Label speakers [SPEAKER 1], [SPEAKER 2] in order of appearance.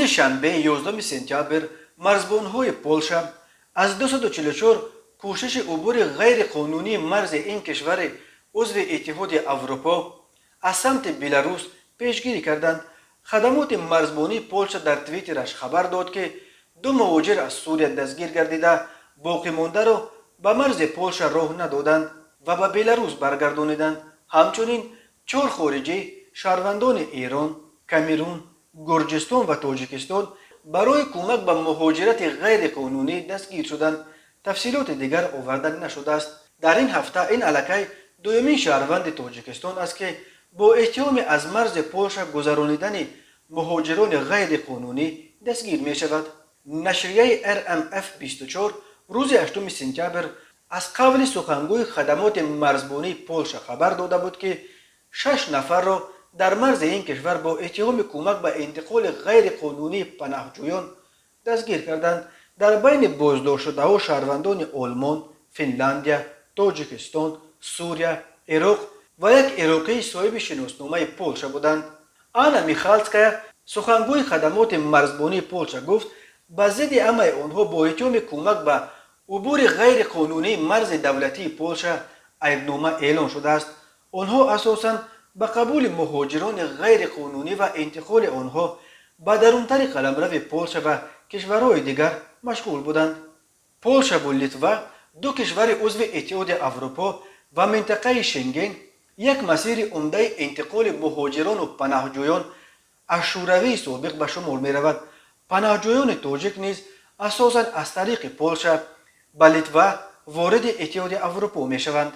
[SPEAKER 1] شنبه 11 سپتامبر مرزبان‌های پولشا از 244 کوشش عبور غیر قانونی مرز این کشور عضو اتحاد اروپا از سمت بلاروس پیشگیری کردند. خدمات مرزبانی پولشا در توییترش خبر داد که 2 مهاجر از سوریه دستگیر گردیده باقی مانده را به مرز پولشا راه ندادند و به بلاروس برگردانیدند. همچنین 4 خارجی شهروندان ایران، کامرون، گرجستان و تاجیکستان برای کمک به مهاجرت غیر قانونی دستگیر شدند. تفصیلات دیگر آورده نشده است. در این هفته این علاقه دومین شهروند تاجیکستان است که با اتهام از مرز پولشا گذرانیدن مهاجران غیر قانونی دستگیر می شود. نشریه RMF 24 روز 8 سپتامبر از قول سخنگوی خدمات مرزبانی پولشا خبر داده بود که 6 نفر را در مرز این کشور با اتهام کمک به انتقال غیر قانونی پناهجویان دستگیر کردند. در بین بازداشت شده ها شهروندان آلمان، فنلاندیا، تاجیکستان، سوریه، عراق و یک عراقی صاحب شناسنامه پولشا بودند. آنا میخالسکایا سخنگوی خدمات مرزبانی پولشا گفت به ضد همه آنها با اتهام کمک به عبور غیر قانونی مرز دولتی پولشا عیبنامه اعلان شده است. آنها اساساً به قبول مهاجران غیر قانونی و انتقال آنها به درونتر قلمرو پولشا و کشورهای دیگر مشغول بودند. پولشا و لیتوا 2 کشور عضو اتحاد اروپا و منطقه شنگن یک مسیر عمده انتقال مهاجران و پناهجویان از شوروی سابق به شمار می رود. پناهجویان تاجیک نیز اساساً از طریق پولشا به لیتوا وارد اتحاد اروپا می شوند.